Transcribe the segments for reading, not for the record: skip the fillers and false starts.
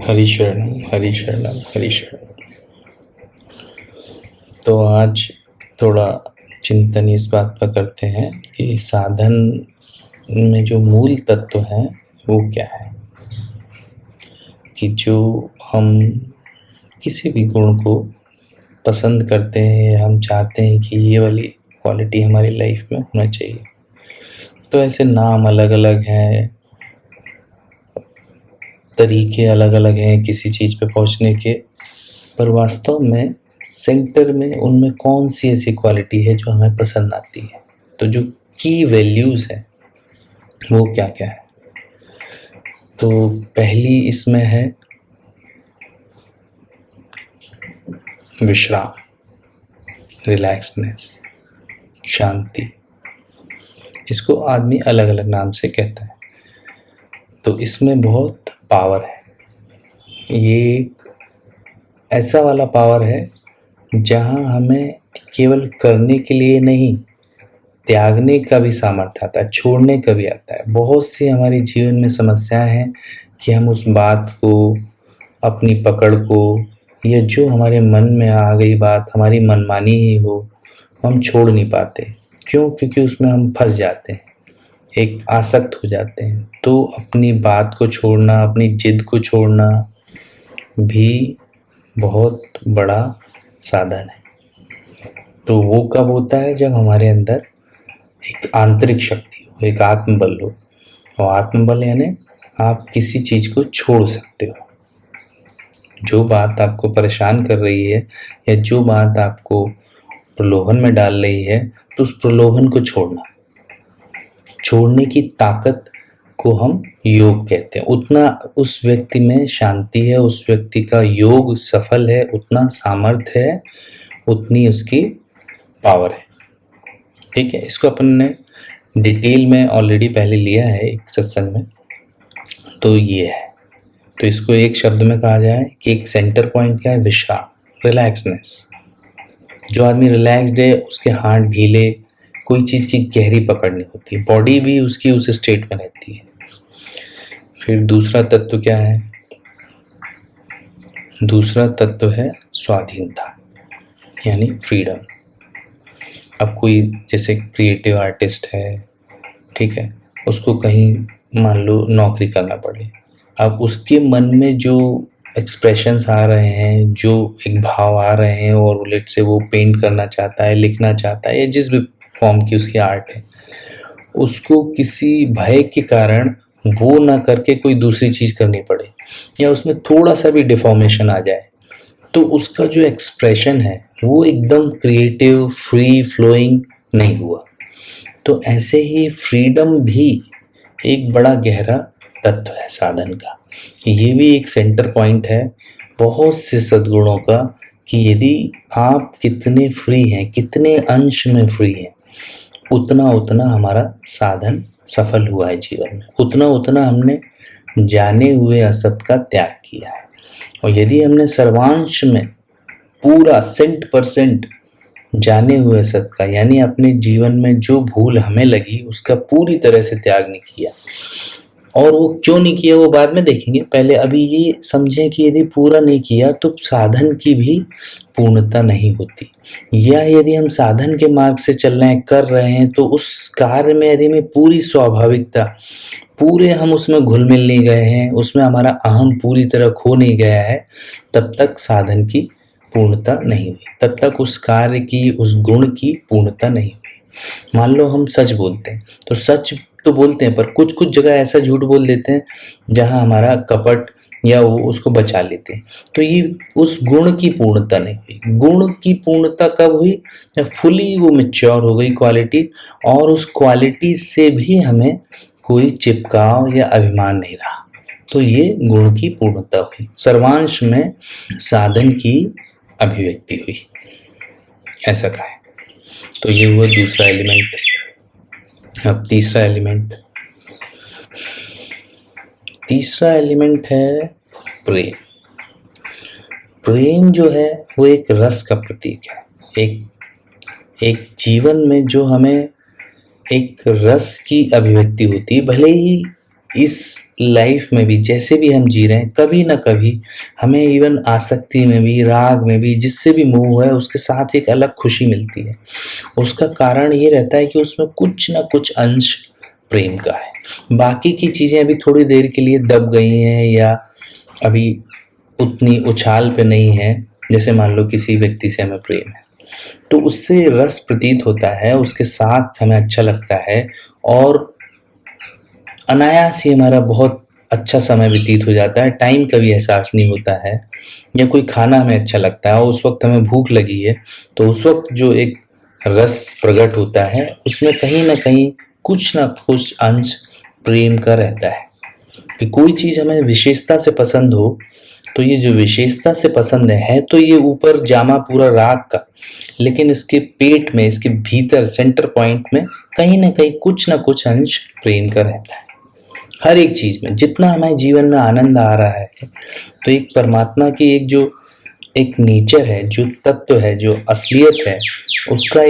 हरि शरणम हरि शरणम हरि शरणम। तो आज थोड़ा चिंतन इस बात पर करते हैं कि साधन में जो मूल तत्व है वो क्या है। कि जो हम किसी भी गुण को पसंद करते हैं, हम चाहते हैं कि ये वाली क्वालिटी हमारी लाइफ में होना चाहिए। तो ऐसे नाम अलग अलग हैं, तरीके अलग अलग हैं किसी चीज़ पे पहुंचने के, पर वास्तव में सेंटर में उनमें कौन सी ऐसी क्वालिटी है जो हमें पसंद आती है। तो जो की वैल्यूज़ है वो क्या क्या है। तो पहली इसमें है विश्राम, रिलैक्सनेस, शांति। इसको आदमी अलग अलग नाम से कहता है। तो इसमें बहुत पावर है। ये एक ऐसा वाला पावर है जहाँ हमें केवल करने के लिए नहीं, त्यागने का भी सामर्थ्य आता है, छोड़ने का भी आता है। बहुत सी हमारे जीवन में समस्याएं हैं कि हम उस बात को, अपनी पकड़ को, या जो हमारे मन में आ गई बात हमारी मनमानी ही हो, हम छोड़ नहीं पाते। क्यों? क्योंकि उसमें हम फंस जाते हैं, एक आसक्त हो जाते हैं। तो अपनी बात को छोड़ना, अपनी जिद को छोड़ना भी बहुत बड़ा साधन है। तो वो कब होता है? जब हमारे अंदर एक आंतरिक शक्ति हो, एक आत्मबल हो। और आत्मबल यानी आप किसी चीज़ को छोड़ सकते हो। जो बात आपको परेशान कर रही है या जो बात आपको प्रलोभन में डाल रही है, तो उस प्रलोभन को छोड़ने की ताकत को हम योग कहते हैं। उतना उस व्यक्ति में शांति है, उस व्यक्ति का योग सफल है, उतना सामर्थ्य है, उतनी उसकी पावर है। ठीक है, इसको अपन ने डिटेल में ऑलरेडी पहले लिया है एक सत्संग में। तो ये है, तो इसको एक शब्द में कहा जाए कि एक सेंटर पॉइंट क्या है? विश्राम, रिलैक्सनेस। जो आदमी रिलैक्स्ड है उसके हाथ ढीले, कोई चीज़ की गहरी पकड़ नहीं होती, बॉडी भी उसकी उस स्टेट में रहती है। फिर दूसरा तत्व क्या है? दूसरा तत्व है स्वाधीनता, यानी फ्रीडम। अब कोई जैसे क्रिएटिव आर्टिस्ट है, ठीक है, उसको कहीं मान लो नौकरी करना पड़े। अब उसके मन में जो एक्सप्रेशंस आ रहे हैं, जो एक भाव आ रहे हैं, और लेट से वो पेंट करना चाहता है, लिखना चाहता है, या जिस भी फॉर्म की उसकी आर्ट है, उसको किसी भय के कारण वो ना करके कोई दूसरी चीज़ करनी पड़े, या उसमें थोड़ा सा भी डिफॉर्मेशन आ जाए, तो उसका जो एक्सप्रेशन है वो एकदम क्रिएटिव, फ्री फ्लोइंग नहीं हुआ। तो ऐसे ही फ्रीडम भी एक बड़ा गहरा तत्व है साधन का। ये भी एक सेंटर पॉइंट है बहुत से सद्गुणों का, कि यदि आप कितने फ्री हैं, कितने अंश में फ्री हैं, उतना उतना हमारा साधन सफल हुआ है जीवन में, उतना उतना हमने जाने हुए असत का त्याग किया है। और यदि हमने सर्वांश में पूरा 100% जाने हुए असत का, यानी अपने जीवन में जो भूल हमें लगी उसका पूरी तरह से त्याग नहीं किया, और वो क्यों नहीं किया वो बाद में देखेंगे। पहले अभी ये समझें कि यदि पूरा नहीं किया तो साधन की भी पूर्णता नहीं होती। या यदि हम साधन के मार्ग से चल रहे हैं, कर रहे हैं, तो उस कार्य में यदि में पूरी स्वाभाविकता, पूरे हम उसमें घुल मिल नहीं गए हैं, उसमें हमारा अहम पूरी तरह खो नहीं गया है, तब तक साधन की पूर्णता नहीं हुई, तब तक उस कार्य की, उस गुण की पूर्णता नहीं हुई। मान लो हम सच बोलते हैं, तो सच तो बोलते हैं, पर कुछ कुछ जगह ऐसा झूठ बोल देते हैं जहां हमारा कपट या वो उसको बचा लेते हैं। तो ये उस गुण की पूर्णता नहीं हुई। गुण की पूर्णता कब हुई? जब फुली वो मैच्योर हो गई क्वालिटी, और उस क्वालिटी से भी हमें कोई चिपकाव या अभिमान नहीं रहा। तो ये गुण की पूर्णता हुई, सर्वांश में साधन की अभिव्यक्ति हुई, ऐसा कहा है। तो ये हुआ दूसरा एलिमेंट। अब तीसरा एलिमेंट है प्रेम। प्रेम जो है वो एक रस का प्रतीक है। एक जीवन में जो हमें एक रस की अभिव्यक्ति होती है, भले ही इस लाइफ में भी जैसे भी हम जी रहे हैं, कभी ना कभी हमें इवन आसक्ति में भी, राग में भी, जिससे भी मोह है उसके साथ एक अलग खुशी मिलती है। उसका कारण ये रहता है कि उसमें कुछ ना कुछ अंश प्रेम का है। बाकी की चीज़ें अभी थोड़ी देर के लिए दब गई हैं या अभी उतनी उछाल पे नहीं है। जैसे मान लो किसी व्यक्ति से हमें प्रेम है, तो उससे रस प्रतीत होता है, उसके साथ हमें अच्छा लगता है और अनायास ही हमारा बहुत अच्छा समय व्यतीत हो जाता है। टाइम का भी एहसास नहीं होता है। या कोई खाना हमें अच्छा लगता है और उस वक्त हमें भूख लगी है, तो उस वक्त जो एक रस प्रकट होता है उसमें कहीं ना कहीं कुछ ना कुछ अंश प्रेम का रहता है। कि कोई चीज़ हमें विशेषता से पसंद हो, तो ये जो विशेषता से पसंद है तो ये ऊपर जामा पूरा राग का, लेकिन इसके पेट में, इसके भीतर सेंटर पॉइंट में कहीं ना कहीं कुछ ना कुछ अंश प्रेम का रहता है। हर एक चीज़ में जितना हमारे जीवन में आनंद आ रहा है, तो एक परमात्मा की एक नेचर है, जो तत्व है, जो असलियत है, उसका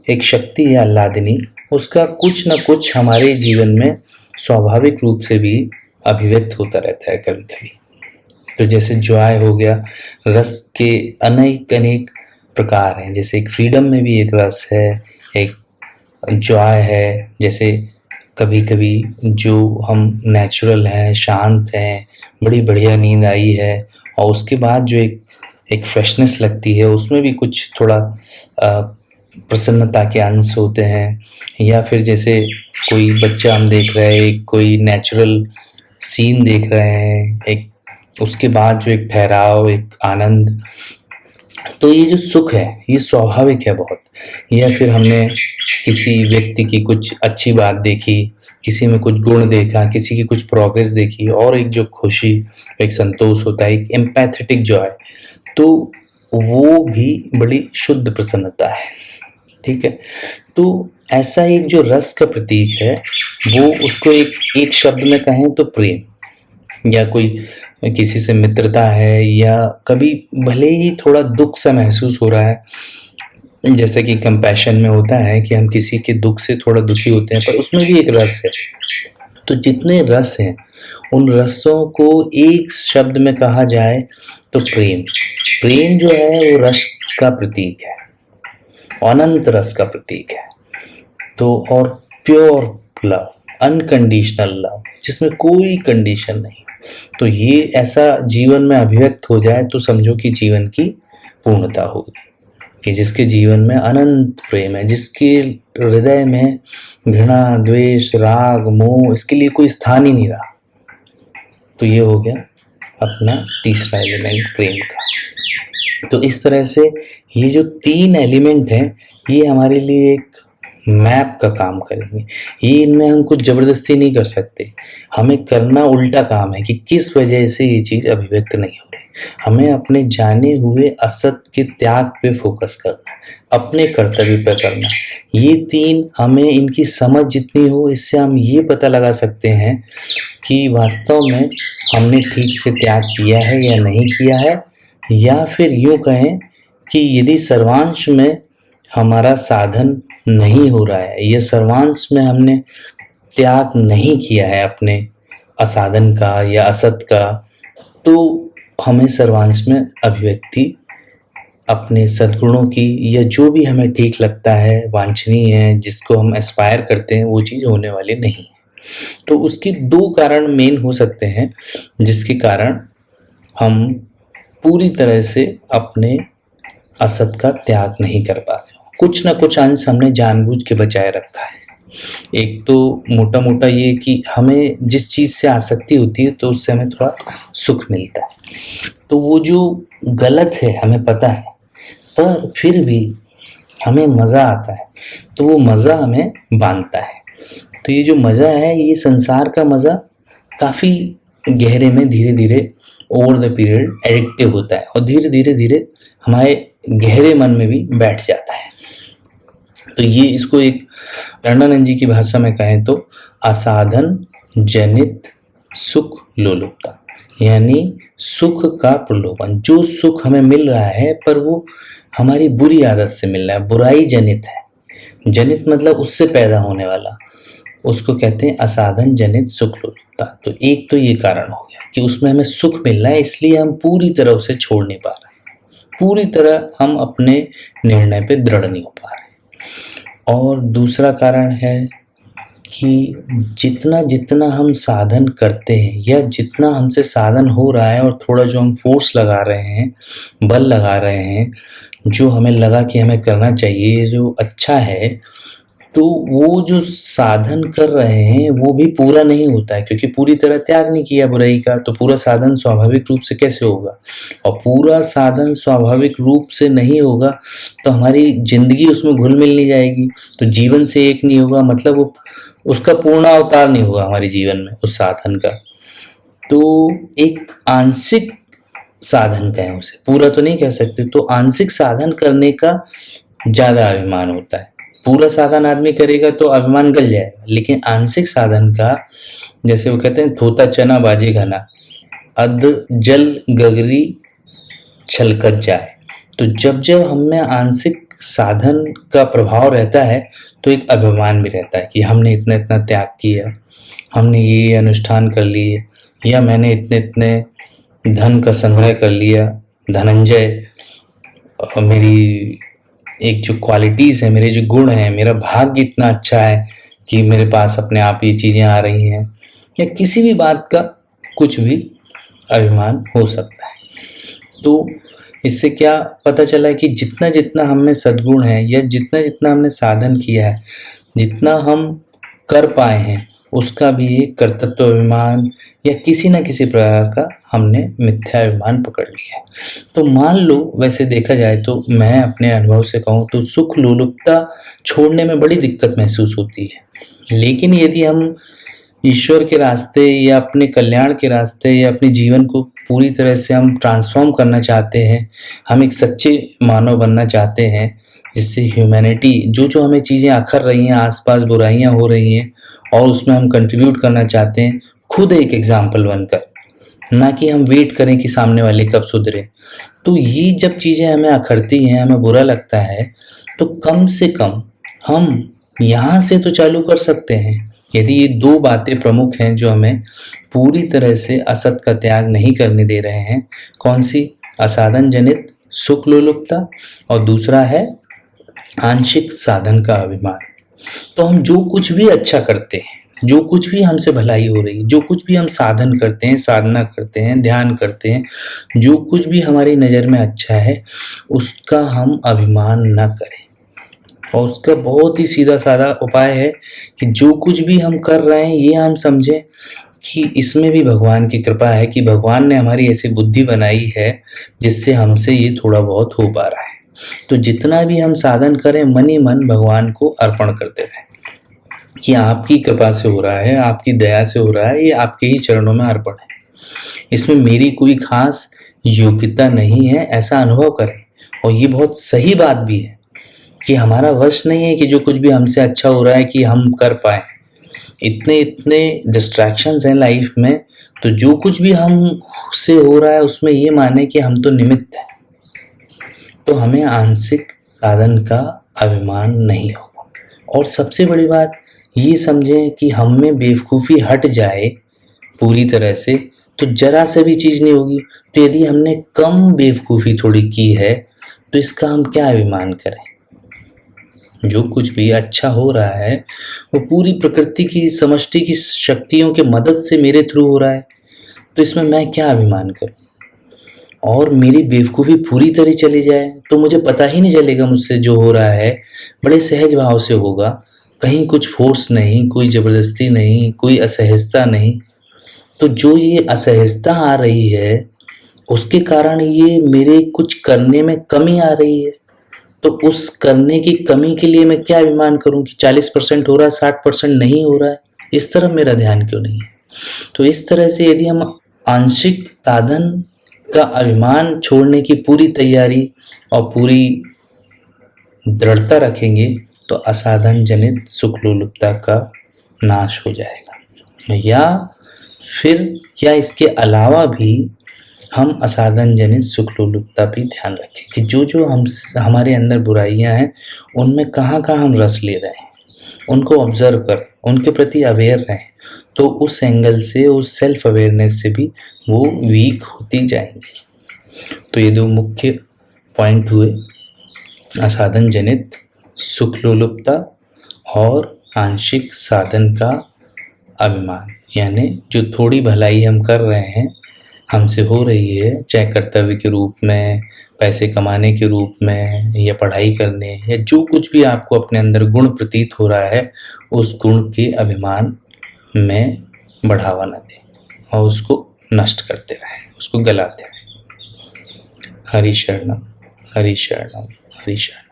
एक शक्ति है आह्लादिनी, उसका कुछ ना कुछ हमारे जीवन में स्वाभाविक रूप से भी अभिव्यक्त होता रहता है कभी कभी। तो जैसे जॉय हो गया, रस के अनेक अनेक प्रकार हैं। जैसे एक फ्रीडम में भी एक रस है, एक जॉय है। जैसे कभी कभी जो हम नेचुरल हैं, शांत हैं, बड़ी बढ़िया नींद आई है और उसके बाद जो एक फ्रेशनेस लगती है, उसमें भी कुछ थोड़ा प्रसन्नता के अंश होते हैं। या फिर जैसे कोई बच्चा हम देख रहे हैं, कोई नेचुरल सीन देख रहे हैं, एक उसके बाद जो एक ठहराव, एक आनंद, तो ये जो सुख है ये स्वाभाविक है बहुत। या फिर हमने किसी व्यक्ति की कुछ अच्छी बात देखी, किसी में कुछ गुण देखा, किसी की कुछ प्रोग्रेस देखी और एक जो खुशी, एक संतोष होता है, एक एम्पैथेटिक जॉय, तो वो भी बड़ी शुद्ध प्रसन्नता है। ठीक है, तो ऐसा एक जो रस का प्रतीक है, वो उसको एक शब्द में कहें तो प्रेम। या कोई किसी से मित्रता है, या कभी भले ही थोड़ा दुख सा महसूस हो रहा है, जैसे कि कंपैशन में होता है कि हम किसी के दुख से थोड़ा दुखी होते हैं, पर उसमें भी एक रस है। तो जितने रस हैं, उन रसों को एक शब्द में कहा जाए तो प्रेम। प्रेम जो है वो रस का प्रतीक है, अनंत रस का प्रतीक है। तो और प्योर लव, अनकंडीशनल लव, जिसमें कोई कंडीशन नहीं। तो ये ऐसा जीवन में अभिव्यक्त हो जाए तो समझो कि जीवन की पूर्णता होगी। कि जिसके जीवन में अनंत प्रेम है, जिसके हृदय में घृणा, द्वेष, राग, मोह, इसके लिए कोई स्थान ही नहीं रहा। तो ये हो गया अपना तीसरा एलिमेंट प्रेम का। तो इस तरह से ये जो 3 एलिमेंट हैं, ये हमारे लिए एक मैप का काम करेंगे। ये इनमें हम कुछ ज़बरदस्ती नहीं कर सकते। हमें करना उल्टा काम है कि किस वजह से ये चीज़ अभिव्यक्त नहीं हो रही। हमें अपने जाने हुए असत के त्याग पे फोकस करना, अपने कर्तव्य पे करना। ये 3 हमें इनकी समझ जितनी हो, इससे हम ये पता लगा सकते हैं कि वास्तव में हमने ठीक से त्याग किया है या नहीं किया है। या फिर यूँ कहें कि यदि सर्वांश में हमारा साधन नहीं हो रहा है, या सर्वांश में हमने त्याग नहीं किया है अपने असाधन का या असत का, तो हमें सर्वांश में अभिव्यक्ति अपने सद्गुणों की, या जो भी हमें ठीक लगता है, वांछनीय है, जिसको हम एस्पायर करते हैं, वो चीज़ होने वाली नहीं है। तो उसके 2 कारण मेन हो सकते हैं, जिसके कारण हम पूरी तरह से अपने असत का त्याग नहीं कर पा रहे। कुछ ना कुछ अंश हमने जानबूझ के बचाए रखा है। एक तो मोटा मोटा ये कि हमें जिस चीज़ से आसक्ति होती है तो उससे हमें थोड़ा सुख मिलता है, तो वो जो गलत है हमें पता है, पर फिर भी हमें मज़ा आता है, तो वो मज़ा हमें बांधता है। तो ये जो मज़ा है, ये संसार का मज़ा काफ़ी गहरे में धीरे धीरे ओवर द पीरियड एडिक्टिव होता है और धीरे धीरे हमारे गहरे मन में भी बैठ जाता है। तो ये इसको एक रणानंद जी की भाषा में कहें तो असाधन जनित सुख लोलुपता, यानी सुख का प्रलोभन। जो सुख हमें मिल रहा है पर वो हमारी बुरी आदत से मिल रहा है, बुराई जनित है। जनित मतलब उससे पैदा होने वाला, उसको कहते हैं असाधन जनित सुख लोलुपता। तो एक तो ये कारण हो गया कि उसमें हमें सुख मिल रहा है, इसलिए हम पूरी तरह उसे छोड़ नहीं पा रहे, पूरी तरह हम अपने निर्णय पे दृढ़ नहीं हो पा रहे। और दूसरा कारण है कि जितना जितना हम साधन करते हैं या जितना हमसे साधन हो रहा है और थोड़ा जो हम फोर्स लगा रहे हैं, बल लगा रहे हैं, जो हमें लगा कि हमें करना चाहिए, जो अच्छा है, तो वो जो साधन कर रहे हैं वो भी पूरा नहीं होता है, क्योंकि पूरी तरह त्याग नहीं किया बुराई का, तो पूरा साधन स्वाभाविक रूप से कैसे होगा। और पूरा साधन स्वाभाविक रूप से नहीं होगा तो हमारी जिंदगी उसमें घुल मिल नहीं जाएगी, तो जीवन से एक नहीं होगा, मतलब वो उसका पूर्ण अवतार नहीं होगा हमारे जीवन में उस साधन का। तो एक आंशिक साधन कहें उसे, पूरा तो नहीं कह सकते, तो आंशिक साधन करने का ज़्यादा अभिमान होता है। पूरा साधन आदमी करेगा तो अभिमान गल जाएगा, लेकिन आंशिक साधन का, जैसे वो कहते हैं थोता चना बाजे घना, अध जल गगरी छलकत जाए। तो जब जब हम में आंशिक साधन का प्रभाव रहता है तो एक अभिमान भी रहता है कि हमने इतना इतना त्याग किया, हमने ये अनुष्ठान कर लिए, या मैंने इतने इतने धन का संग्रह कर लिया। धनंजय, मेरी एक जो क्वालिटीज़ है, मेरे जो गुण हैं, मेरा भाग्य इतना अच्छा है कि मेरे पास अपने आप ये चीज़ें आ रही हैं, या किसी भी बात का कुछ भी अभिमान हो सकता है। तो इससे क्या पता चला है कि जितना जितना हम में सद्गुण है या जितना जितना हमने साधन किया है, जितना हम कर पाए हैं, उसका भी एक कर्तृत्व अभिमान या किसी न किसी प्रकार का हमने मिथ्या अभिमान पकड़ लिया है। तो मान लो, वैसे देखा जाए तो मैं अपने अनुभव से कहूँ तो सुख लोलुपता छोड़ने में बड़ी दिक्कत महसूस होती है, लेकिन यदि हम ईश्वर के रास्ते या अपने कल्याण के रास्ते या अपने जीवन को पूरी तरह से हम ट्रांसफॉर्म करना चाहते हैं, हम एक सच्चे मानव बनना चाहते हैं, जिससे ह्यूमैनिटी, जो जो हमें चीज़ें अखर रही हैं, आसपास बुराइयां हो रही हैं, और उसमें हम कंट्रीब्यूट करना चाहते हैं, खुद एक एग्जाम्पल बनकर, ना कि हम वेट करें कि सामने वाले कब सुधरे। तो ये जब चीज़ें हमें अखरती हैं, हमें बुरा लगता है, तो कम से कम हम यहाँ से तो चालू कर सकते हैं। यदि ये दो बातें प्रमुख हैं जो हमें पूरी तरह से असत का त्याग नहीं करने दे रहे हैं, कौन सी? असाधन जनित सुख लोलुपता, और दूसरा है आंशिक साधन का अभिमान। तो हम जो कुछ भी अच्छा करते हैं, जो कुछ भी हमसे भलाई हो रही है, जो कुछ भी हम साधन करते हैं, साधना करते हैं, ध्यान करते हैं, जो कुछ भी हमारी नज़र में अच्छा है, उसका हम अभिमान न करें। और उसका बहुत ही सीधा साधा उपाय है कि जो कुछ भी हम कर रहे हैं, ये हम समझें कि इसमें भी भगवान की कृपा है, कि भगवान ने हमारी ऐसी बुद्धि बनाई है जिससे हमसे ये थोड़ा बहुत हो पा रहा है। तो जितना भी हम साधन करें, मन ही मन भगवान को अर्पण करते रहें कि आपकी कृपा से हो रहा है, आपकी दया से हो रहा है, ये आपके ही चरणों में अर्पण है, इसमें मेरी कोई खास योग्यता नहीं है, ऐसा अनुभव करें। और ये बहुत सही बात भी है कि हमारा वश नहीं है कि जो कुछ भी हमसे अच्छा हो रहा है कि हम कर पाए। इतने इतने डिस्ट्रैक्शंस हैं लाइफ में, तो जो कुछ भी हमसे हो रहा है उसमें ये माने कि हम तो निमित्त हैं। तो हमें आंशिक साधन का अभिमान नहीं होगा। और सबसे बड़ी बात ये समझें कि हम में बेवकूफ़ी हट जाए पूरी तरह से तो जरा से भी चीज़ नहीं होगी। तो यदि हमने कम बेवकूफ़ी थोड़ी की है तो इसका हम क्या अभिमान करें। जो कुछ भी अच्छा हो रहा है वो पूरी प्रकृति की समष्टि की शक्तियों के मदद से मेरे थ्रू हो रहा है, तो इसमें मैं क्या अभिमान करूं। और मेरी बेवकूफ़ी पूरी तरह चली जाए तो मुझे पता ही नहीं चलेगा मुझसे जो हो रहा है, बड़े सहज भाव से होगा, कहीं कुछ फोर्स नहीं, कोई ज़बरदस्ती नहीं, कोई असहजता नहीं। तो जो ये असहजता आ रही है उसके कारण ये मेरे कुछ करने में कमी आ रही है, तो उस करने की कमी के लिए मैं क्या अभिमान करूं कि 40% हो रहा है, 60% नहीं हो रहा है, इस तरफ मेरा ध्यान क्यों नहीं है। तो इस तरह से यदि हम आंशिक साधन का अभिमान छोड़ने की पूरी तैयारी और पूरी दृढ़ता रखेंगे तो असाधन जनित सुख लोलुपता का नाश हो जाएगा। या इसके अलावा भी हम असाधन जनित सुख लोलुपता भी ध्यान रखें कि जो जो हमारे अंदर बुराइयां हैं उनमें कहाँ कहाँ हम रस ले रहे हैं, उनको ऑब्जर्व करें, उनके प्रति अवेयर रहें, तो उस एंगल से, उस सेल्फ अवेयरनेस से भी वो वीक होती जाएंगी। तो ये दो मुख्य पॉइंट हुए, असाधन जनित सुखलोलुपता और आंशिक साधन का अभिमान। यानी जो थोड़ी भलाई हम कर रहे हैं, हमसे हो रही है, चाहे कर्तव्य के रूप में, पैसे कमाने के रूप में, या पढ़ाई करने, या जो कुछ भी आपको अपने अंदर गुण प्रतीत हो रहा है, उस गुण के अभिमान में बढ़ावा न दें और उसको नष्ट करते रहें, उसको गलाते रहें। हरि शरणम, हरि शरणम, हरि शरणम।